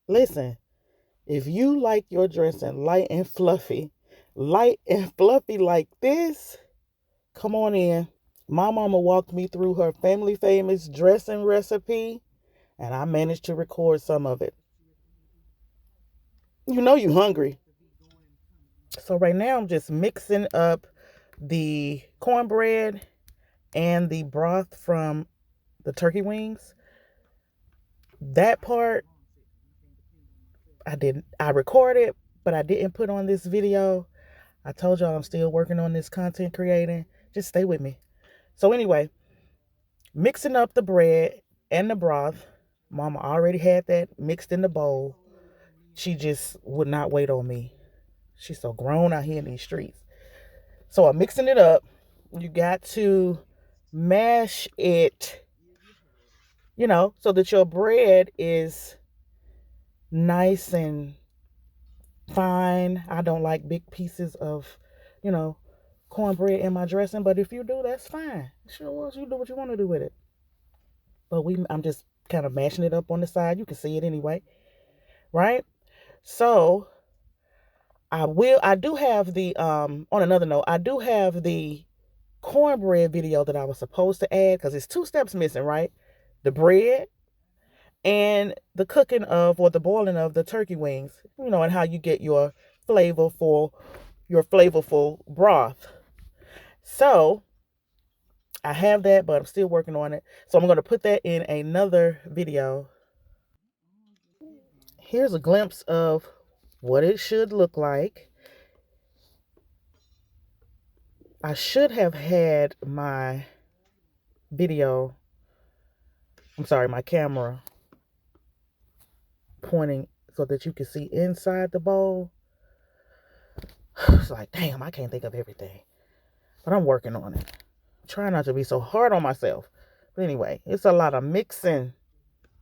Listen, if you like your dressing light and fluffy like this, come on in. My mama walked me through her family famous dressing recipe, and I managed to record some of it. You know you hungry. So right now I'm just mixing up the cornbread and the broth from the turkey wings. That part I recorded, but I didn't put on this video. I told y'all I'm still working on this content creating. Just stay with me. So anyway, mixing up the bread and the broth. Mama already had that mixed in the bowl. She just would not wait on me. She's so grown out here in these streets. So I'm mixing it up. You got to mash it, so that your bread is nice and fine. I don't like big pieces of, you know, cornbread in my dressing, but if you do, that's fine. Sure, you do what you want to do with it. But I'm just kind of mashing it up on the side. You can see it anyway, right? So I do have the on another note, I do have the cornbread video that I was supposed to add because it's two steps missing, right? The bread and the cooking of or the boiling of the turkey wings, and how you get flavorful your flavorful broth. So I have that, but I'm still working on it. So I'm going to put that in another video. Here's a glimpse of what it should look like. I should have had my my camera pointing so that you can see inside the bowl. It's like, damn, I can't think of everything. But I'm working on it. Try not to be so hard on myself. But anyway, it's a lot of mixing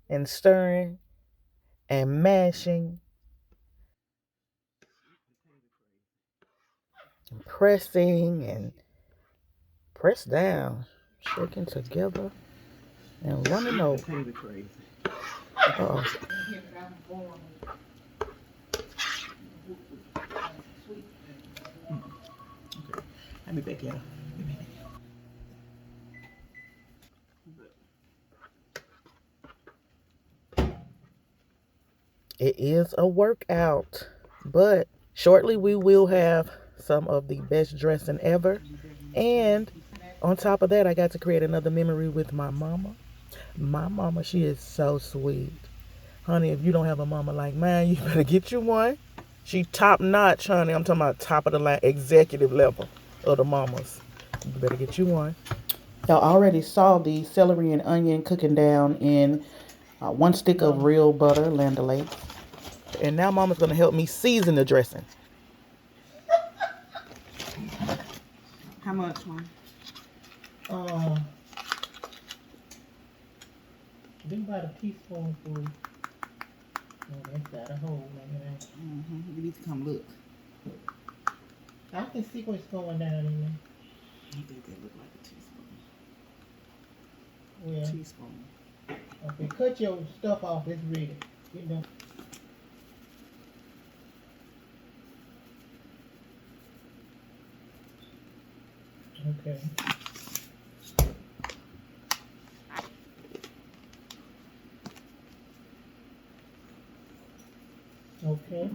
and stirring and mashing and pressing and press down, shaking together and running over. Uh-oh. Let me back here. It is a workout, but shortly we will have some of the best dressing ever. And on top of that, I got to create another memory with my mama. My mama, she is so sweet. Honey, if you don't have a mama like mine, you better get you one. She top notch, honey. I'm talking about top of the line, executive level of the mamas. You better get you one. Y'all already saw the celery and onion cooking down in 1 stick of real butter, Land O'Lakes. And now mama's going to help me season the dressing. How much, Mom? I think about a teaspoonful. Oh, that's got a hole in it. You need to come look. I can see what's going down in there. I think they look like a teaspoon. Well, Teaspoon. okay, cut your stuff off. It's ready. Okay. Okay.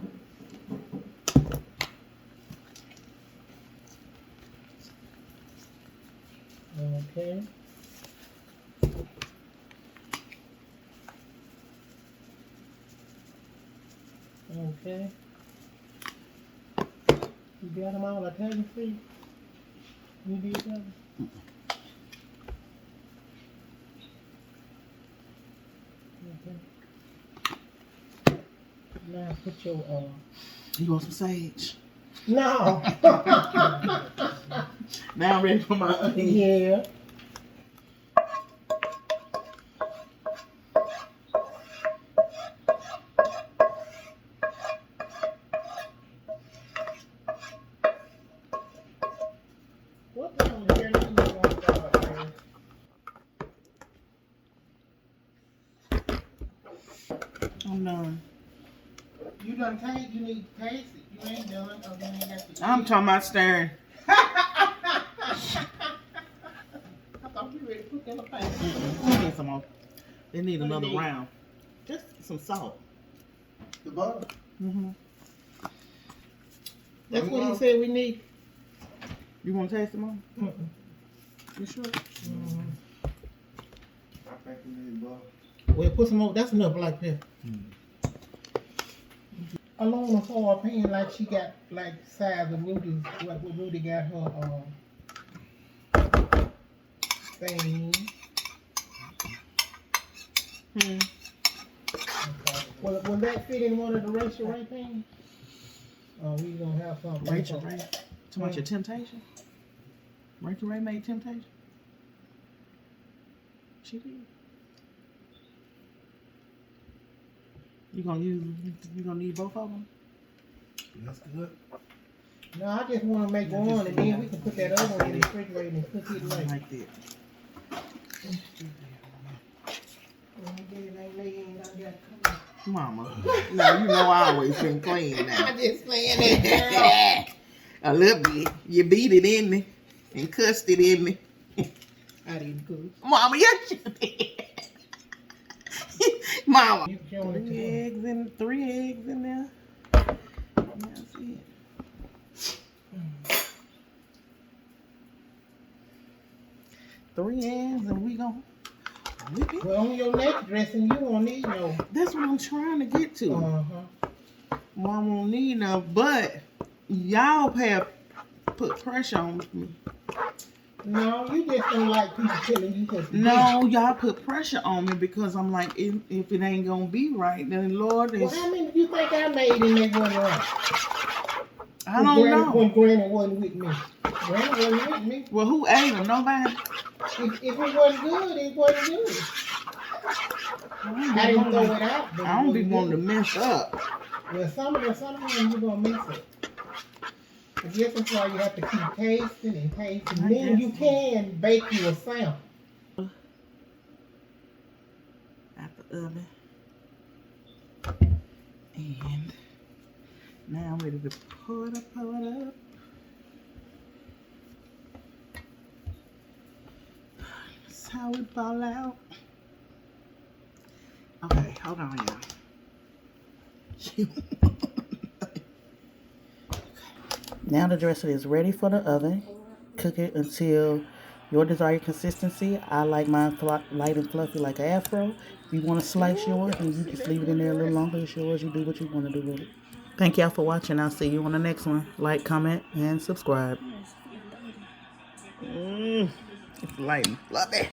Okay. Okay. You got them all Italian free? You did that? Okay. Now put your You want some sage? No. Now I'm ready for my onion. Yeah. What the hell is there? I'm done. You done taste, you need to taste it. You ain't done, or you ain't got to I'm talking about staring. I thought you ready to put that in a pan. Need some more. They need What do another you need? round. Just some salt. The butter. Mm-hmm. That's what he said we need. You want to taste them all? Mm-mm. You sure? Mm-hmm. I think we need butter. Well, put some more. That's enough black pepper. Along the foil pan, like she got, like size of Rudy, what Rudy got her thing. Will that fit in one of the restaurant pans? We gonna have something. Rachel Ray. Too much of Temptation? Rachel Ray made Temptation? She did. You gonna need both of them? That's good. No, I just want to make one, and then we can put that other one in the refrigerator and cook it later. Like that. Mama. Now you know I always been clean now. I just saying that, A little bit. You beat it in me and cussed it in me. girl. I didn't cook. Mama, yes you did. Mama. You showing it to me. Three eggs in there. That's it. Three eggs and we gon' whip it. Well, on your next dressing, you won't need no. That's what I'm trying to get to. Uh-huh. Well, I won't need no, but y'all have put pressure on me. No, you just don't like people telling you what to do. No, y'all put pressure on me because I'm like, if it ain't gonna be right, then Lord, Well, it's, how many do you think I made in that one round? I don't know. When Granny wasn't with me. Granny wasn't with me. Well, who ate them? Nobody. If it wasn't good, it wasn't good. I didn't throw it out. But I don't be it wanting to wasn't mess up. good. Well, some of them you're going to mix it. I guess that's why you have to keep tasting and tasting. I Then guess you can bake you a sample. Out the oven. And now I'm ready to pull it up. That's how it fall out. Okay, hold on, y'all. Now the dressing is ready for the oven. Cook it until your desired consistency. I like mine light and fluffy like an afro. If you want to slice yours, and you just leave it in there a little longer, it's yours. You do what you want to do with it. Thank y'all for watching. I'll see you on the next one. Like, comment, and subscribe. It's light and fluffy.